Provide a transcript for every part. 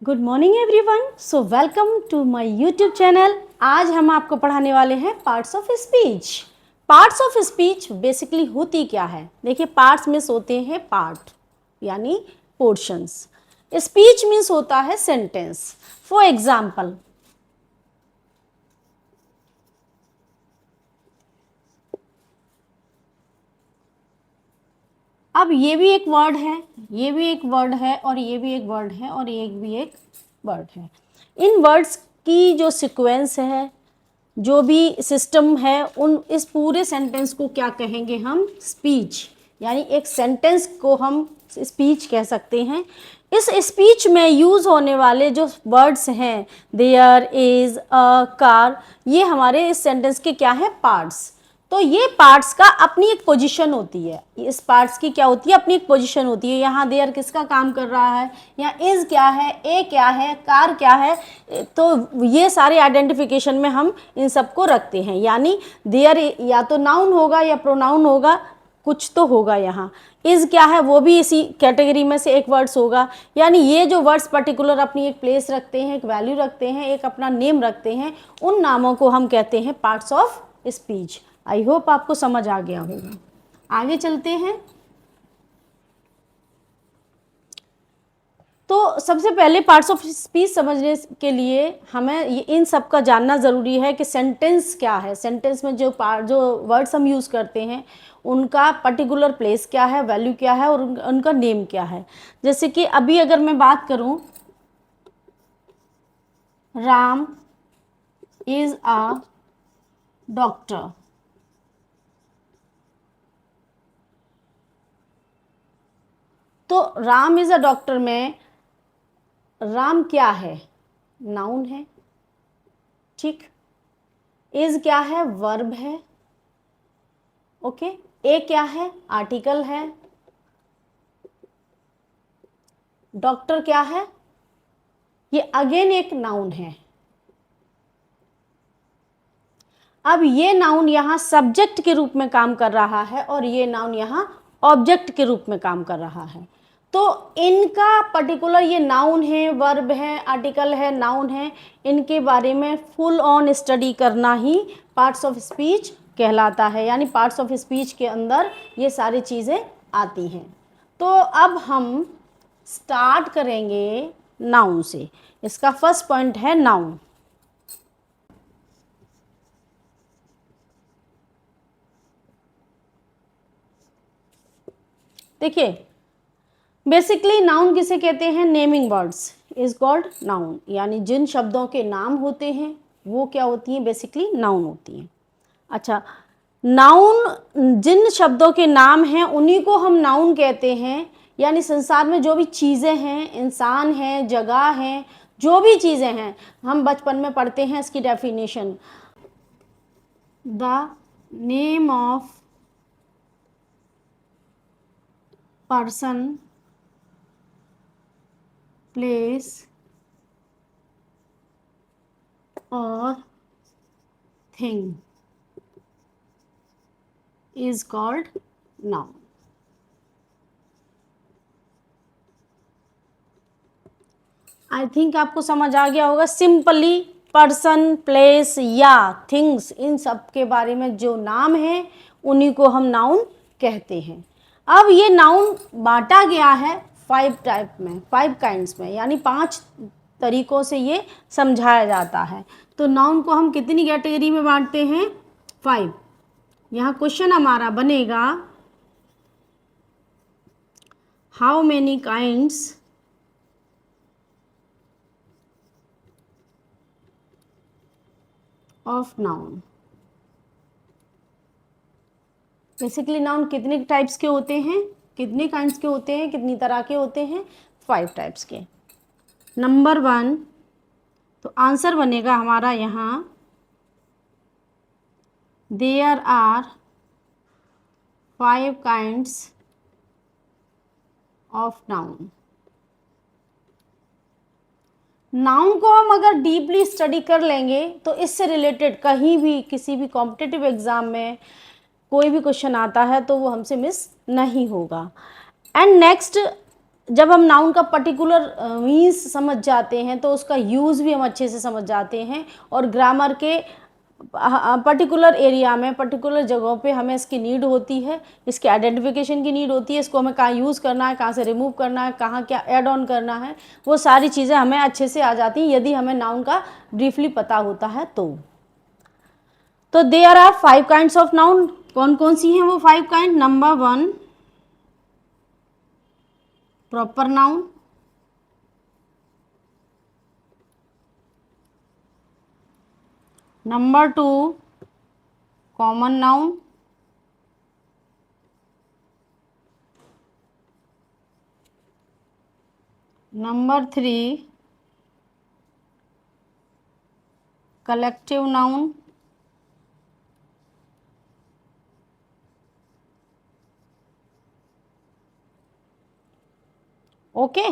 Good morning everyone. So welcome to my YouTube channel. आज हम आपको पढ़ाने वाले हैं parts of speech. Parts of speech basically होती क्या है? देखिए, पार्ट्स मीन्स होते हैं पार्ट यानी पोर्शंस। स्पीच मीन्स होता है सेंटेंस। फॉर एग्जाम्पल, अब ये भी एक वर्ड है, ये भी एक वर्ड है, और ये भी एक वर्ड है, और ये भी एक वर्ड है। इन वर्ड्स की जो सीक्वेंस है, जो भी सिस्टम है, उन इस पूरे सेंटेंस को क्या कहेंगे हम? स्पीच। यानी एक सेंटेंस को हम स्पीच कह सकते हैं। इस स्पीच में यूज़ होने वाले जो वर्ड्स हैं, देयर, इज, अ, कार, ये हमारे इस सेंटेंस के क्या है? पार्ट्स। तो ये पार्ट्स का अपनी एक पोजीशन होती है। इस पार्ट्स की क्या होती है? अपनी एक पोजीशन होती है। यहाँ देयर किसका काम कर रहा है, यहाँ इज क्या है, ए क्या है, कार क्या है। तो ये सारे आइडेंटिफिकेशन में हम इन सबको रखते हैं। यानी देयर या तो नाउन होगा या प्रोनाउन होगा, कुछ तो होगा। यहाँ इज क्या है, वो भी इसी कैटेगरी में से एक वर्ड्स होगा। यानी ये जो वर्ड्स पर्टिकुलर अपनी एक प्लेस रखते हैं, एक वैल्यू रखते हैं, एक अपना नेम रखते हैं, उन नामों को हम कहते हैं parts of speech. I hope आपको समझ आ गया होगा। आगे चलते हैं। तो सबसे पहले पार्ट्स ऑफ स्पीच समझने के लिए हमें इन सब का जानना ज़रूरी है कि सेंटेंस क्या है। सेंटेंस में जो वर्ड्स हम यूज़ करते हैं, उनका पर्टिकुलर प्लेस क्या है, वैल्यू क्या है, और उनका नेम क्या है। जैसे कि अभी अगर मैं बात करूं, राम इज़ अ डॉक्टर। तो राम इज़ अ डॉक्टर में राम क्या है? नाउन है, ठीक। इज क्या है? वर्ब है, ओके। ए क्या है? आर्टिकल है। डॉक्टर क्या है? ये अगेन एक नाउन है। अब ये नाउन यहाँ सब्जेक्ट के रूप में काम कर रहा है, और ये नाउन यहाँ ऑब्जेक्ट के रूप में काम कर रहा है। तो इनका पर्टिकुलर, ये नाउन है, वर्ब है, आर्टिकल है, नाउन है, इनके बारे में फुल ऑन स्टडी करना ही पार्ट्स ऑफ स्पीच कहलाता है। यानी पार्ट्स ऑफ स्पीच के अंदर ये सारी चीज़ें आती हैं। तो अब हम स्टार्ट करेंगे नाउन से। इसका फर्स्ट पॉइंट है नाउन। देखिए, बेसिकली नाउन किसे कहते हैं? Naming words is called noun. यानी जिन शब्दों के नाम होते हैं वो क्या होती हैं? बेसिकली नाउन होती हैं। अच्छा, नाउन, जिन शब्दों के नाम हैं उन्हीं को हम नाउन कहते हैं। यानी संसार में जो भी चीज़ें हैं, इंसान हैं, जगह हैं, जो भी चीज़ें हैं, हम बचपन में पढ़ते हैं इसकी definition. The name of person, place और thing is called noun. I think आपको समझ आ गया होगा। सिंपली पर्सन, प्लेस या थिंग्स, इन सब के बारे में जो नाम है उन्हीं को हम नाउन कहते हैं। अब ये नाउन बांटा गया है 5 टाइप में, 5 काइंड्स में, यानी 5 तरीकों से ये समझाया जाता है। तो नाउन को हम कितनी कैटेगरी में बांटते हैं? 5। यहाँ क्वेश्चन हमारा बनेगा, how many kinds of noun. Basically noun कितने टाइप्स के होते हैं? कितने काइंड्स के होते हैं? कितनी तरह के होते हैं? 5 टाइप्स के। नंबर 1, तो आंसर बनेगा हमारा यहाँ, there are 5 kinds of noun. Noun को हम अगर डीपली स्टडी कर लेंगे तो इससे रिलेटेड कहीं भी किसी भी कॉम्पिटिटिव एग्जाम में कोई भी क्वेश्चन आता है तो वो हमसे मिस नहीं होगा। एंड नेक्स्ट, जब हम नाउन का पर्टिकुलर मीन्स समझ जाते हैं तो उसका यूज़ भी हम अच्छे से समझ जाते हैं, और ग्रामर के पर्टिकुलर एरिया में, पर्टिकुलर जगहों पे हमें इसकी नीड होती है, इसके आइडेंटिफिकेशन की नीड होती है, इसको हमें कहाँ यूज़ करना है, कहाँ से रिमूव करना है, कहाँ क्या ऐड ऑन करना है, वो सारी चीज़ें हमें अच्छे से आ जाती हैं यदि हमें नाउन का ब्रीफली पता होता है तो there are 5 kinds of noun. कौन कौन सी हैं वो 5 kind? Number 1 proper noun, number 2 common noun, number 3 collective noun, okay.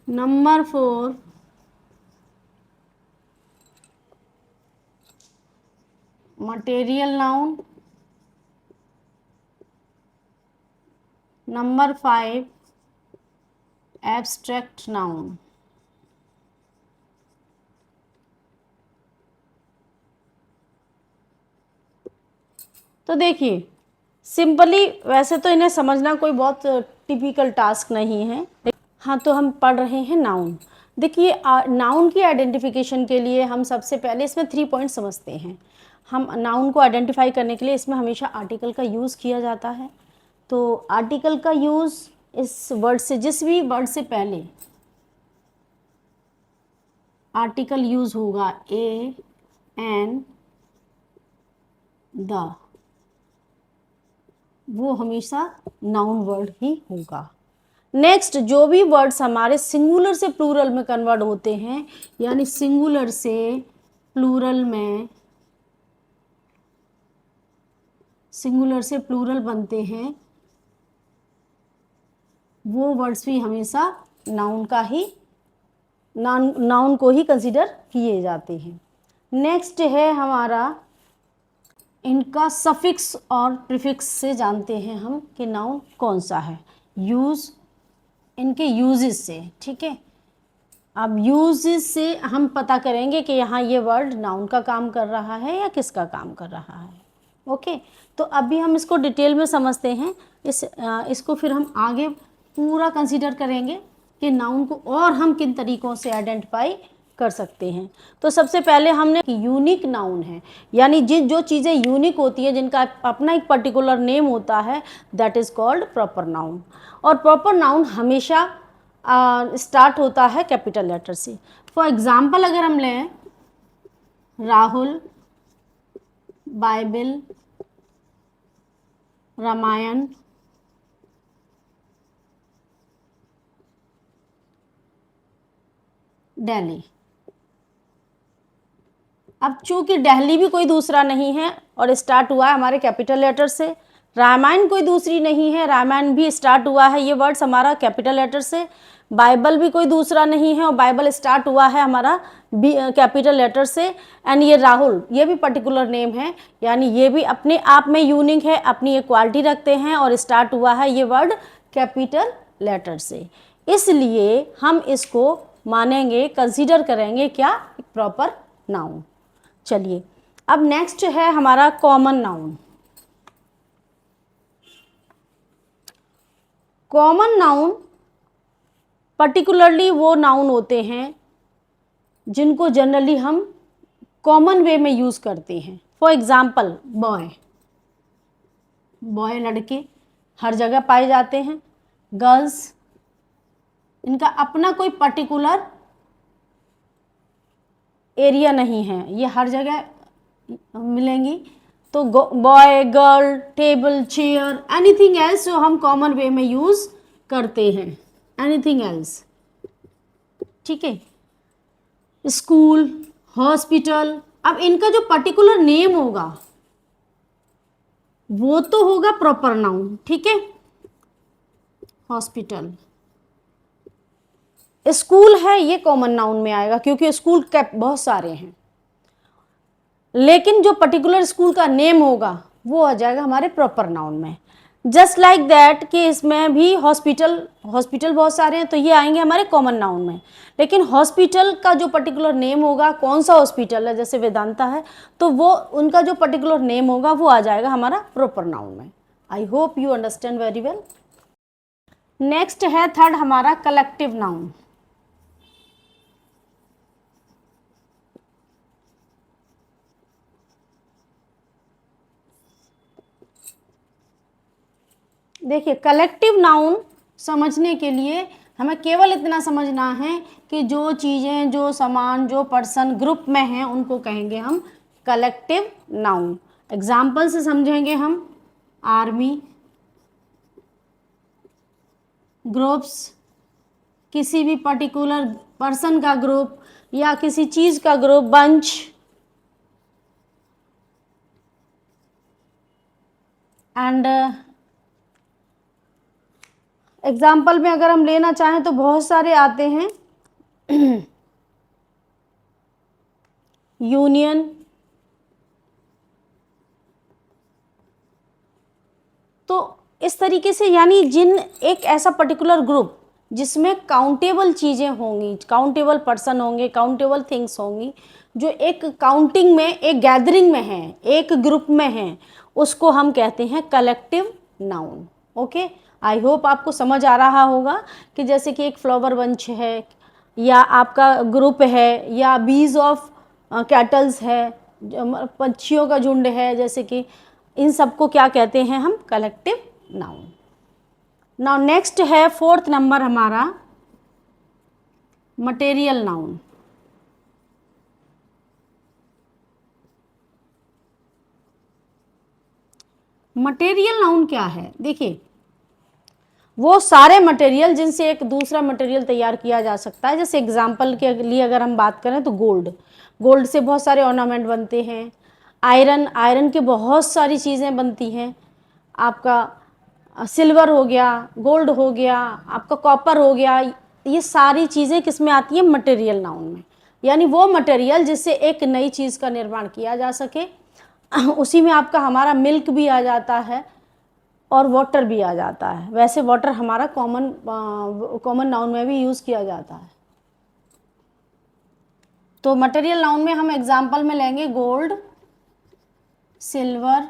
Number 4 material noun, number 5 abstract noun. तो देखिए सिंपली, वैसे तो इन्हें समझना कोई बहुत टिपिकल टास्क नहीं है, हाँ तो हम पढ़ रहे हैं नाउन। देखिए नाउन की आइडेंटिफिकेशन के लिए हम सबसे पहले इसमें 3 पॉइंट समझते हैं। हम नाउन को आइडेंटिफाई करने के लिए इसमें हमेशा आर्टिकल का यूज़ किया जाता है। तो आर्टिकल का यूज़ इस वर्ड से, जिस भी वर्ड से पहले आर्टिकल यूज़ होगा, ए, एन, द, वो हमेशा नाउन वर्ड ही होगा। नेक्स्ट, जो भी वर्ड्स हमारे सिंगुलर से प्लूरल में कन्वर्ट होते हैं, यानी सिंगुलर से प्लूरल में, सिंगुलर से प्लूरल बनते हैं, वो वर्ड्स भी हमेशा नाउन को ही कंसीडर किए जाते हैं। नेक्स्ट है हमारा, इनका सफिक्स और प्रीफिक्स से जानते हैं हम कि नाउन कौन सा है। यूज़, इनके यूजेस से, ठीक है। अब यूजेस से हम पता करेंगे कि यहाँ ये वर्ड नाउन का काम कर रहा है या किसका काम कर रहा है, ओके। तो अभी हम इसको डिटेल में समझते हैं, इसको फिर हम आगे पूरा कंसीडर करेंगे कि नाउन को और हम किन तरीक़ों से आइडेंटिफाई कर सकते हैं। तो सबसे पहले हमने यूनिक नाउन है, यानी जो चीज़ें यूनिक होती हैं, जिनका अपना एक पर्टिकुलर नेम होता है, that is called proper noun. और प्रॉपर नाउन हमेशा स्टार्ट होता है कैपिटल लेटर से। फॉर एग्जाम्पल अगर हम लें, राहुल, बाइबल, रामायण, दिल्ली। अब चूंकि दिल्ली भी कोई दूसरा नहीं है और स्टार्ट हुआ है हमारे कैपिटल लेटर से, रामायण कोई दूसरी नहीं है, रामायण भी स्टार्ट हुआ है ये वर्ड्स हमारा कैपिटल लेटर से, बाइबल भी कोई दूसरा नहीं है और बाइबल स्टार्ट हुआ है हमारा कैपिटल लेटर से, एंड ये राहुल, ये भी पर्टिकुलर नेम है, यानी ये भी अपने आप में यूनिक है, अपनी एक क्वालिटी रखते हैं और स्टार्ट हुआ है ये वर्ड कैपिटल लेटर से, इसलिए हम इसको मानेंगे, कंसीडर करेंगे क्या, एक प्रॉपर नाउन। चलिए अब नेक्स्ट है हमारा common noun. Common noun particularly वो नाउन होते हैं जिनको जनरली हम कॉमन वे में यूज़ करते हैं। फॉर एग्जाम्पल, बॉय, बॉय लड़के हर जगह पाए जाते हैं, गर्ल्स, इनका अपना कोई पर्टिकुलर एरिया नहीं है, ये हर जगह मिलेंगी। तो boy, girl, table, chair, anything else जो हम कॉमन वे में यूज़ करते हैं, एनीथिंग एल्स, ठीक है। स्कूल, हॉस्पिटल, अब इनका जो पर्टिकुलर नेम होगा वो तो होगा प्रॉपर नाउन, ठीक है। हॉस्पिटल, स्कूल है ये कॉमन नाउन में आएगा क्योंकि स्कूल कैप बहुत सारे हैं, लेकिन जो पर्टिकुलर स्कूल का नेम होगा वो आ जाएगा हमारे प्रॉपर नाउन में। जस्ट लाइक दैट कि इसमें भी हॉस्पिटल हॉस्पिटल बहुत सारे हैं, तो ये आएंगे हमारे कॉमन नाउन में। लेकिन हॉस्पिटल का जो पर्टिकुलर नेम होगा, कौन सा हॉस्पिटल है, जैसे वेदांता है, तो वो उनका जो पर्टिकुलर नेम होगा वो आ जाएगा हमारा प्रॉपर नाउन में। I hope you understand very well. Next है थर्ड हमारा कलेक्टिव नाउन। देखिए कलेक्टिव नाउन समझने के लिए हमें केवल इतना समझना है कि जो चीज़ें, जो सामान, जो पर्सन ग्रुप में हैं उनको कहेंगे हम कलेक्टिव नाउन। एग्जाम्पल से समझेंगे हम, आर्मी, ग्रुप्स, किसी भी पर्टिकुलर पर्सन का ग्रुप या किसी चीज़ का ग्रुप, बंच, एंड एग्जाम्पल में अगर हम लेना चाहें तो बहुत सारे आते हैं, यूनियन, तो इस तरीके से, यानी जिन एक ऐसा पर्टिकुलर ग्रुप जिसमें काउंटेबल चीज़ें होंगी, काउंटेबल पर्सन होंगे, काउंटेबल थिंग्स होंगी, जो एक काउंटिंग में, एक गैदरिंग में है, एक ग्रुप में है, उसको हम कहते हैं collective noun. Okay, I hope आपको समझ आ रहा होगा कि जैसे कि एक फ्लावर बंच है, या आपका ग्रुप है, या बीज ऑफ कैटल्स है, पंछियों का झुंड है, जैसे कि इन सबको क्या कहते हैं हम, कलेक्टिव नाउन। नाउ नेक्स्ट है फोर्थ नंबर हमारा मटेरियल नाउन। मटेरियल नाउन क्या है? देखिए वो सारे मटेरियल जिनसे एक दूसरा मटेरियल तैयार किया जा सकता है। जैसे एग्जांपल के लिए अगर हम बात करें तो गोल्ड, गोल्ड से बहुत सारे ऑर्नामेंट बनते हैं। आयरन, आयरन के बहुत सारी चीज़ें बनती हैं। आपका सिल्वर हो गया, गोल्ड हो गया, आपका कॉपर हो गया, ये सारी चीज़ें किस में आती हैं, मटेरियल नाउन में। यानी वो मटेरियल जिससे एक नई चीज़ का निर्माण किया जा सके। उसी में आपका हमारा मिल्क भी आ जाता है और वाटर भी आ जाता है। वैसे वाटर हमारा कॉमन नाउन में भी यूज़ किया जाता है। तो मटेरियल नाउन में हम एग्जांपल में लेंगे gold, silver,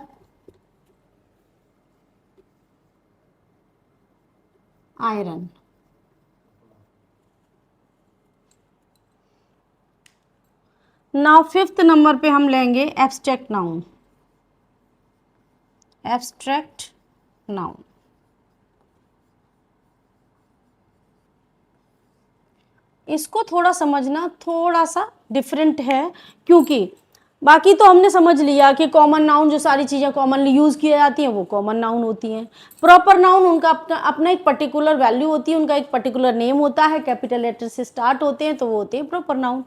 iron. Now fifth number पे हम लेंगे एब्स्ट्रैक्ट नाउन। एब्स्ट्रैक्ट नाउन, इसको थोड़ा समझना थोड़ा सा डिफरेंट है, क्योंकि बाकी तो हमने समझ लिया कि कॉमन नाउन जो सारी चीज़ें कॉमनली यूज़ की जाती हैं वो कॉमन नाउन होती हैं। प्रॉपर नाउन उनका अपना अपना एक पर्टिकुलर वैल्यू होती है, उनका एक पर्टिकुलर नेम होता है, कैपिटल लेटर से स्टार्ट होते हैं तो वो होते हैं प्रॉपर नाउन।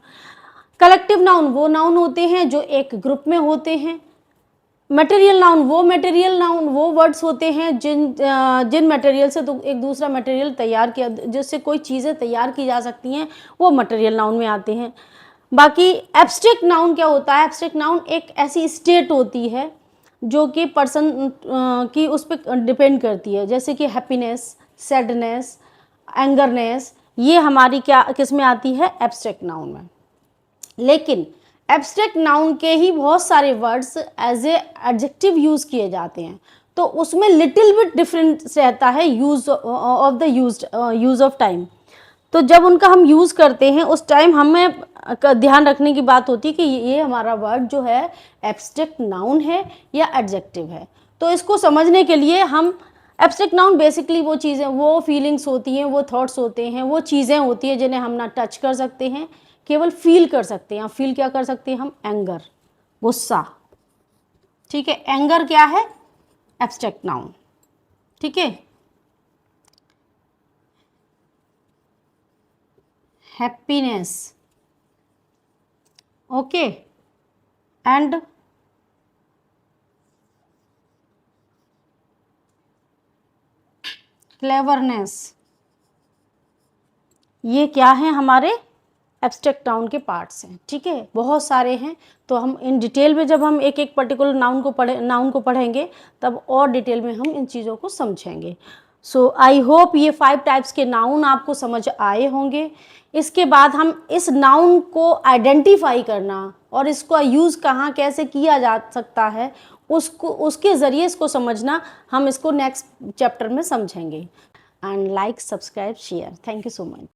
कलेक्टिव नाउन वो नाउन होते हैं जो एक ग्रुप में होते हैं। मटेरियल नाउन वो वर्ड्स होते हैं जिन मटेरियल से तो एक दूसरा मटेरियल तैयार किया, जिससे कोई चीज़ें तैयार की जा सकती हैं, वो मटेरियल नाउन में आते हैं। बाकी एब्स्ट्रैक्ट नाउन क्या होता है? एब्स्ट्रैक्ट नाउन एक ऐसी स्टेट होती है जो कि पर्सन की उस पर डिपेंड करती है, जैसे कि हैप्पीनेस, सैडनेस, एंगरनेस, ये हमारी क्या किस में आती है, एब्स्ट्रैक्ट नाउन में। लेकिन एब्स्ट्रैक्ट नाउन के ही बहुत सारे words as a adjective use किए जाते हैं, तो उसमें लिटिल बिट डिफरेंस रहता है use of the use of time. तो जब उनका हम यूज़ करते हैं उस टाइम हमें ध्यान रखने की बात होती है कि ये हमारा वर्ड जो है एब्स्ट्रैक्ट नाउन है या एडजेक्टिव है। तो इसको समझने के लिए हम, एब्स्ट्रैक्ट नाउन बेसिकली वो चीज़ें, वो फीलिंग्स होती हैं, वो थॉट्स होते हैं, वो चीज़ें होती हैं जिन्हें हम ना टच कर सकते हैं, केवल फील कर सकते हैं। फील क्या कर सकते हैं हम? एंगर, गुस्सा। ठीक है, एंगर क्या है? Abstract noun. ठीक है, हैप्पीनेस, ओके, एंड क्लेवरनेस, ये क्या है हमारे एब्स्ट्रैक्ट नाउन के पार्ट्स हैं, ठीक है, बहुत सारे हैं। तो हम इन डिटेल में जब हम एक एक पर्टिकुलर नाउन को पढ़ेंगे तब और डिटेल में हम इन चीज़ों को समझेंगे। सो आई होप ये 5 टाइप्स के नाउन आपको समझ आए होंगे। इसके बाद हम इस नाउन को आइडेंटिफाई करना और इसका यूज़ कहाँ कैसे किया जा सकता है उसके ज़रिए इसको समझना, हम इसको नेक्स्ट चैप्टर में समझेंगे। And like, subscribe, share. Thank you so much.